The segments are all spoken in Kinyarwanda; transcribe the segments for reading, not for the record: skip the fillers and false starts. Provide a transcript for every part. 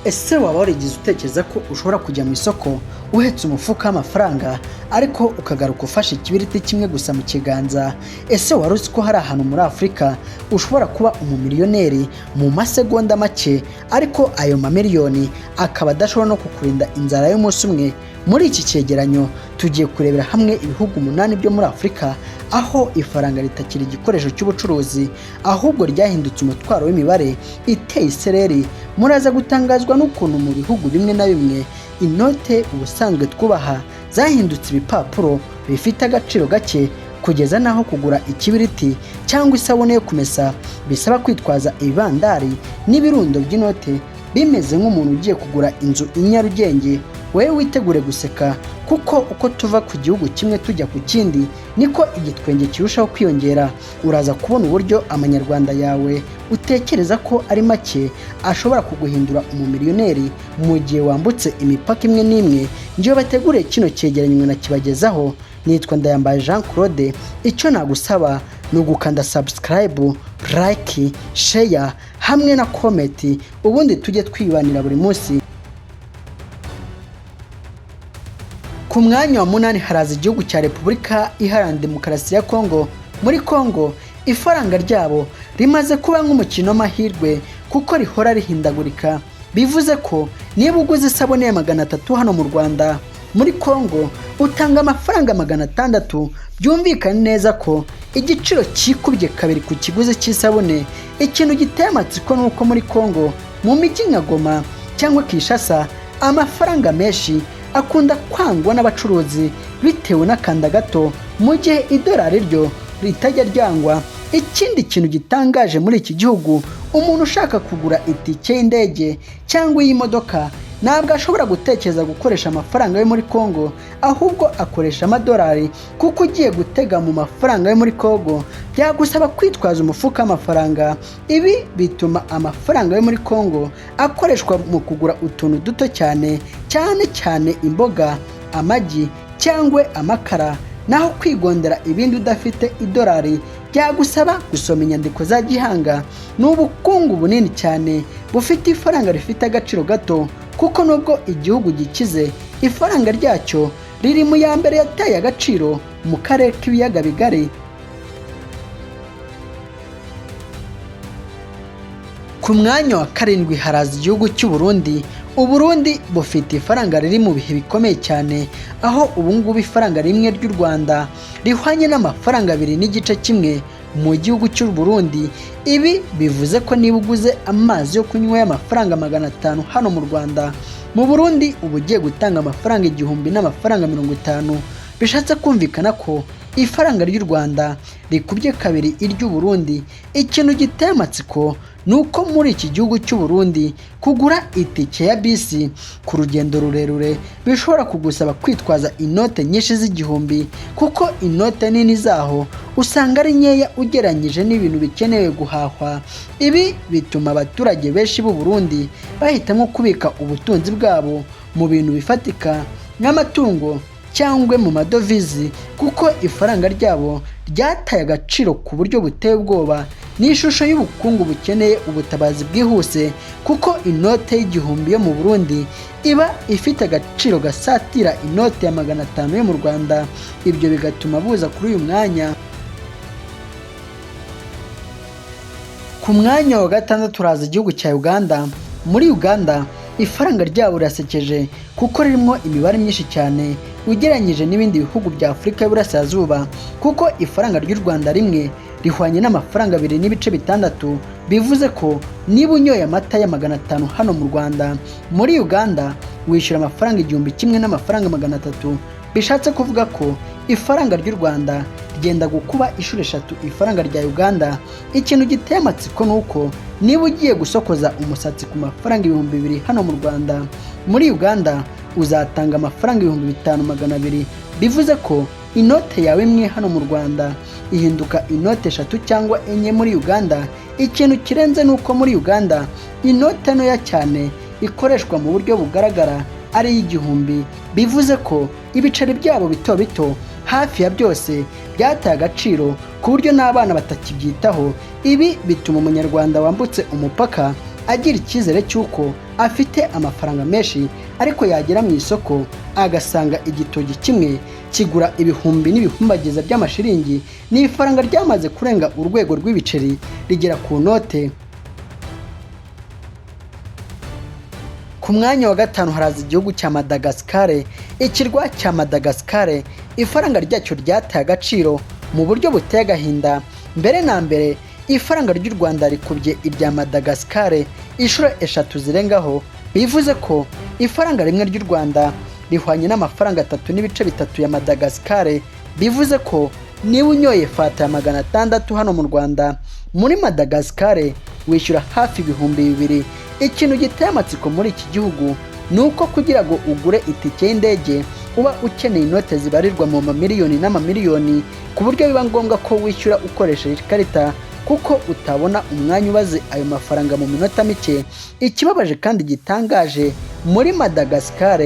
Ese waba warigize utekereza ko ushobora kujya mu isoko uhetse umufuka w'amafaranga ariko ukagaruka ufashe ikibiriti kimwe gusa mu kiganza? Ese wari uzi ko hari ahantu muri Afurika ushobora kuba umumiliyoneri mu masegonda make ariko ayo mamiliyoni akaba adashobora no kukurinda inzara y'umunsi umwe? Muri iki cyegeranyo tugiye kurebera hamwe ibihugu 8 byo muri Afurika aho ifaranga ritakiri igikoresho cy'ubucuruzi ahubwo ryahindutse umutwaro w'imibare iteye isereri. Muraza gutangazwa n'ukuntu mu bihugu bimwe na bimwe inote ubusanzwe twubaha zahindutse ibipapuro bifite agaciro gake kugeza naho kugura ikibiriti cyangwa isabune yo kumesa bisaba kwitwaza ibibandari n'ibirundo by'inote bimeze nk'umuntu ugiye kugura inzu i Nyarugenge. Wewe witegure guseka kuko uko tuva ku gihugu kimwe tujya ku kindi niko igitwenge kirushaho kwiyongera. Uraza kubona uburyo amanyarwanda yawe utekereza ko ari make ashobora kuguhindura umumiliyoneri mu gihe wambutse imipaka imwe n'imwe. Ngiye bategure kino cyegeranyo na kibagezaho. Nitwa Ndayambaye Jean Claude. Icyo nagusaba ni ugukanda subscribe, like, share hamwe na comment ubundi tujye twibanira buri munsi. Ku mwanya wa 8 haraza igihugu cya Repubulika Iharanira Demokarasi ya Congo. Muri Congo ifaranga ryabo rimaze kuba nk'umukino w'amahirwe kuko rihora rihindagurika. Bivuze ko niba uguze isabune ya 300 hano mu Rwanda, muri Congo utanga amafaranga 600. Byumvikana neza ko igiciro kikubye kabiri ku kiguzi cy'isabune. Ikintu giteye amatsiko nuko muri Congo mu mijyi nka Goma cyangwa Kinshasa amafaranga menshi akunda kwangwa n'abacuruzi bitewe n'akanda gato mu gihe idolari ryo ritajya ryangwa. Ikindi kintu gitangaje muri iki gihugu, umuntu ushaka kugura itike y'indege cyangwa y'imodoka ntabwo ashobora gutekereza gukoresha amafaranga yo muri Congo ahubwo akoresha amadolari, kuko ugiye gutega mu mafaranga yo muri Congo byagusaba kwitwaza umufuka w'amafaranga. Ibi bituma amafaranga yo muri Congo akoreshwa mu kugura utuntu duto cyane cyane imboga, amagi cyangwa amakara, naho kwigondera ibindi udafite idolari byagusaba gusoma inyandiko za gihanga. N'ubukungu bunini cyane bufite ifaranga rifite agaciro gato, kuko nubwo igihugu gikize ifaranga ryacyo riri mu ya mbere yataye agaciro mu karere k'ibiyaga bigari. Ku mwanya wa 7 haraza igihugu cy'u Burundi. Uburundi bufite ifaranga riri mu bihe bikomeye cyane, aho ubungubu ifaranga rimwe ry'u Rwanda rihwanye n'amafaranga 2.1 mu gihugu cy'u Burundi. Ibi bivuze ko niba uguze amazi yo kunywa y'amafaranga 500 hano mu Rwanda, mu Burundi uba ugiye gutanga amafaranga 1000 n'amafaranga 50. Bishatse kumvikana ko ifaranga ry'u Rwanda rikubye kabiri iry'u Burundi. Ikintu giteye amatsiko nuko muri iki gihugu cy'u Burundi kugura itike ya bisi ku rugendo rurerure bishobora kugusaba kwitwaza inote nyinshi z'igihumbi, kuko inote nini zaho usanga ari nkeya ugeranyije n'ibintu bikenewe guhahwa. Ibi bituma abaturage benshi b'u Burundi bahitamo kubika ubutunzi bwabo mu bintu bifatika nk'amatungo cyangwa mu madovizi, kuko ifaranga ryabo ryataye agaciro ku buryo buteye ubwoba. Ni ishusho y'ubukungu bukeneye ubutabazi bwihuse, kuko inote y'igihumbi yo mu Burundi iba ifite agaciro gasatira inote ya 500 yo mu Rwanda. Ibyo bigatuma buza kuri uyu mwanya. Ku mwanya wa 6 turaza igihugu cya Uganda. Muri Uganda ifaranga ryabo rirasekeje kuko ririmo imibare myinshi cyane ugeranyije n'ibindi bihugu bya Afurika y'Uburasirazuba, kuko ifaranga ry'u Rwanda rimwe rihwanye n'amafaranga 2.6. Bivuze ko niba unyoye amata ya 500 hano mu Rwanda, muri Uganda wishyura amafaranga 1000 n'amafaranga 300. Bishatse kuvuga ko ifaranga ry'u Rwanda rigenda gukuba inshuro 3 ifaranga rya Uganda. Ikintu giteye amatsiko nuko niba ugiye gusokoza umusatsi ku mafaranga 2000 hano mu Rwanda, muri Uganda uzatanga amafaranga 5200. Bivuze ko inote yawe imwe hano mu Rwanda ihinduka inote 3 cyangwa 4 muri Uganda. Ikintu kirenze nuko muri Uganda inote ntoya cyane ikoreshwa mu buryo bugaragara ari y'igihumbi. Bivuze ko ibiceri byabo bito bito hafi ya byose byataye agaciro ku buryo n'abana batakibyitaho. Ibi bituma umunyarwanda wambutse umupaka agira icyizere cy'uko afite amafaranga menshi ariko yagera mu isoko agasanga igitoki kimwe kigura ibihumbi n'ibihumbagiza by'amashiringi, ni ifaranga ryamaze kurenga urwego rw'ibiceri rigera ku note. Ku mwanya wa gatanu haraza igihugu cya Madagascar. Ikirwa cya Madagascar ifaranga ryacyo ryataye agaciro mu buryo buteye agahinda. Mbere na mbere ifaranga ry'u Rwanda rikubye irya Madagascar inshuro 3 zirengaho, bivuze ko ifaranga rimwe ry'u Rwanda rihwanye n'amafaranga 3.3 ya Madagascar. Bivuze ko niba unyoye fata ya 600 hano mu Rwanda, muri Madagascar wishyura hafi ibihumbi 2,000. Ikintu giteye amatsiko muri iki gihugu nuko kugira ngo ugure itike y'indege uba ukeneye inote zibarirwa mu mamiliyoni n'amamiliyoni, ku buryo biba ngombwa ko wishyura ukoresheje ikarita kuko utabona umwanya ubaze ayo mafaranga mu minota mike. Ikibabaje kandi gitangaje, muri Madagascar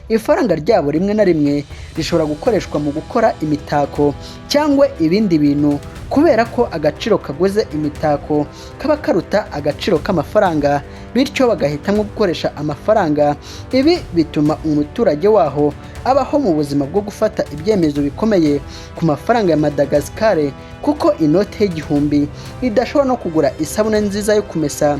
ifaranga ryabo rimwe na rimwe rishobora gukoreshwa mu gukora imitako cyangwa ibindi bintu, kubera ko agaciro kaguze imitako kaba karuta agaciro k'amafaranga, bityo bagahitamo gukoresha amafaranga. Ibi bituma umuturage waho abaho mu buzima bwo gufata ibyemezo bikomeye ku mafaranga ya Madagascar, kuko inote y'igihumbi idashobora no kugura isabune nziza yo kumesa.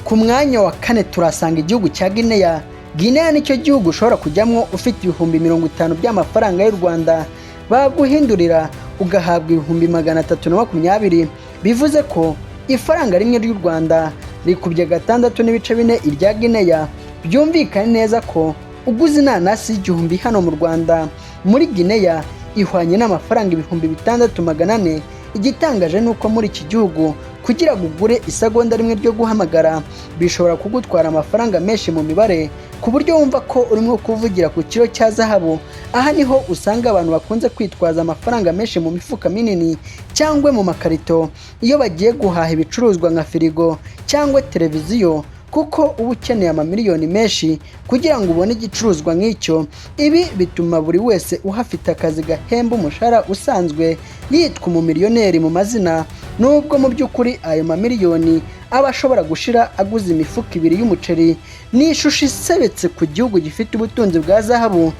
Ku mwanya wa kane turasanga igihugu cya Guinea. Guinea nicyo gihugu ushobora kujyamwo ufite ibihumbi 50 by'amafaranga y'u Rwanda, baguhindurira ugahabwa ibihumbi 320. Bivuze ko ifaranga rimwe ry'u Rwanda rikubye 6.4 irya Guinea. Byumvikane neza ko uguze inanasi y'igihumbi hano mu Rwanda, muri Guinea ihwanye n'amafaranga ibihumbi 6,400. Igitangaje nuko muri iki gihugu kugira ngo ugure isegonda rimwe ryo guhamagara bishobora kugutwara amafaranga menshi mu mibare, ku buryo wumva ko urimo kuvugira ku kiro cya zahabu. Aha niho usanga abantu bakunze kwitwaza amafaranga menshi mu mifuka minini cyangwa mu makarito iyo bagiye guhaha ibicuruzwa nka firigo cyangwa televiziyo, kuko uba ukeneye amamiliyoni menshi kugira ngo ubone igicuruzwa nk'icyo. Ibi bituma buri wese uhafite akazi gahemba umushahara usanzwe yitwa umumiliyoneri mu mazina, nubwo mu by'ukuri ayo mamiliyoni aba ashobora gushira aguze imifuka 2 y'umuceri. Ni ishusho isebetse ku gihugu gifite ubutunzi bwa zahabu.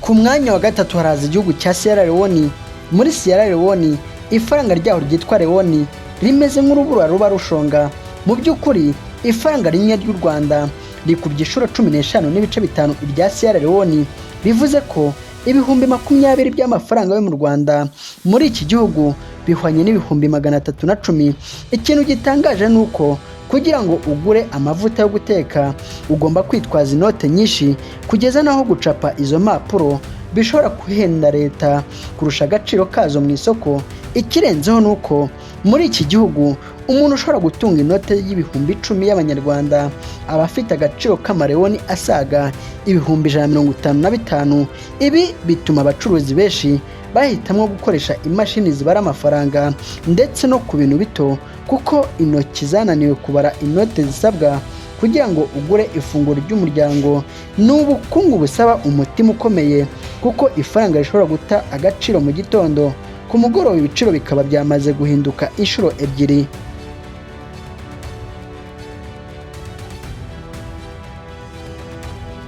Ku mwanya wa gatatu haraza igihugu cya Sierra Leone. Muri Sierra Leone ifaranga ryaho ryitwa Leone rimeze nk'urubura ruba rushonga. Mu by'ukuri ifaranga rimwe ry'u Rwanda rikubye inshuro 15.5 irya Sierra Leone. Bivuze ko ibihumbi 20 by'amafaranga yo mu Rwanda muri iki gihugu bihwanye n'ibihumbi 310. Ikintu gitangaje nuko kugira ngo ugure amavuta yo guteka ugomba kwitwaza inote nyinshi, kugeza naho gucapa izo mpapuro bishobora kuhenda leta kurusha agaciro kazo mu isoko. Ikirenzeho nuko muri iki gihugu umuntu ushobora gutunga inote y'ibihumbi 10 y'abanyarwanda aba afite agaciro k'amarewoni asaga ibihumbi 155. Ibi bituma abacuruzi benshi bahitamo gukoresha imashini zibara amafaranga ndetse no ku bintu bito, kuko intoki zananiwe kubara inote zisabwa kugira ngo ugure ifunguro ry'umuryango. N'ubukungu busaba umutima ukomeye, kuko ifaranga rishobora guta agaciro mu gitondo, ku mugoroba ibiciro bikaba byamaze guhinduka inshuro 2.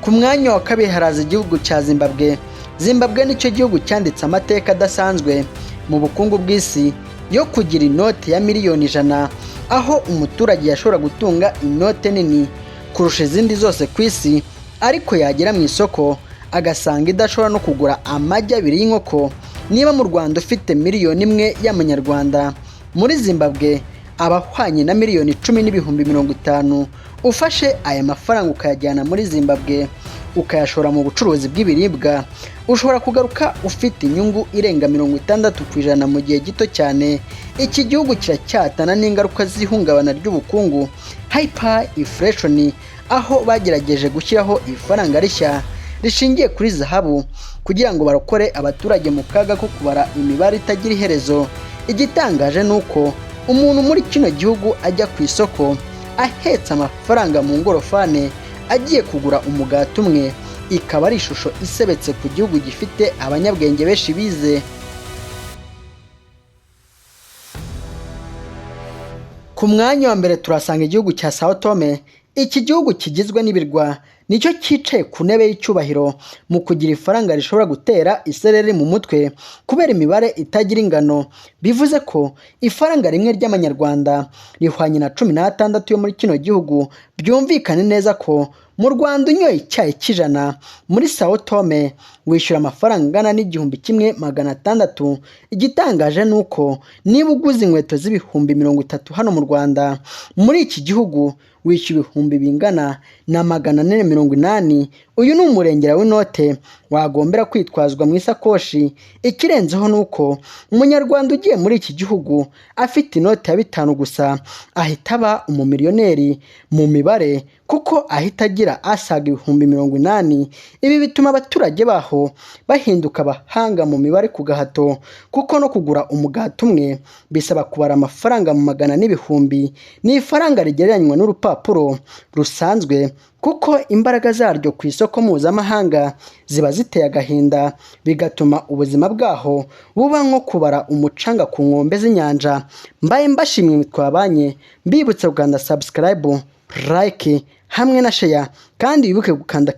Ku mwanya wa kabiri haraza igihugu cya Zimbabwe. Zimbabwe nicyo gihugu cyanditse amateka adasanzwe mu bukungu bw'isi yo kugira inote ya miliyoni 100, aho umuturage yashobora gutunga inote nini kurusha izindi zose ku isi, ariko yagera mu isoko agasanga idashobora no kugura amagi 2 y'inkoko. Niba mu Rwanda ufite miliyoni 1 y'amanyarwanda, muri Zimbabwe abahwanye na miliyoni 10,50. Ufashe aya mafaranga ukayajyana muri Zimbabwe ukayashora mu bucuruzi bw'ibiribwa, ushobora kugaruka ufite inyungu irenga 60% mu gihe gito cyane. Iki gihugu kiracyatana n'ingaruka z'ihungabana ry'ubukungu, hyperinflation, aho bagerageje gushyiraho ifaranga rishya rishingiye kuri zahabu kugira ngo barokore abaturage mu kaga ko kubara imibare itagira iherezo. Igitangaje nuko umuntu muri kino gihugu ajya ku isoko ahetse amafaranga mu ngorofane agiye kugura umugati umwe, ikaba ari ishusho isebetse ku gihugu gifite abanyabwenge benshi bize. Ku mwanya wa mbere turasanga igihugu cya Sao Tome. Iki gihugu kigizwe n'ibirwa nicyo cyicaye ku ntebe y'icyubahiro mu kugira ifaranga rishobora gutera isereri mu mutwe kubera imibare itagira ingano. Bivuze ko ifaranga rimwe ry'amanyarwanda rihwanye na 16 yo muri kino gihugu. Byumvikane neza ko mu Rwanda unyoye icyayi cy'ijana, muri Sao Tome wishyura amafaranga angana n'1,600. Igitangaje ni uko niba uguze inkweto z'ibihumbi 30 hano mu Rwanda, muri iki gihugu wishyura ibihumbi bingana na 480. Uyu ni umurengera w'inote wagombera kwitwazwa mu isakoshi. Ikirenzeho ni uko umunyarwanda ugiye muri iki gihugu afite inote ya 5 gusa ahita aba umumiliyoneri mu mibare, kuko ahita agira asaga ibihumbi 80. Ibi bituma abaturage baho bahinduka abahanga mu mibare ku gahato, kuko no kugura umugati umwe bisaba kubara amafaranga mu magana n'ibihumbi. Ni ifaranga rigereranywa n'urupapuro rusanzwe, kuko imbaraga zaryo ku isoko mpuzamahanga ziba ziteye agahinda, bigatuma ubuzima bwaho buba nko kubara umucanga ku nkombe z'inyanja. Mbaye mbashimwe twabanye, mbibutse Uganda subscribe, like hamwe na share, kandi wibuke gukanda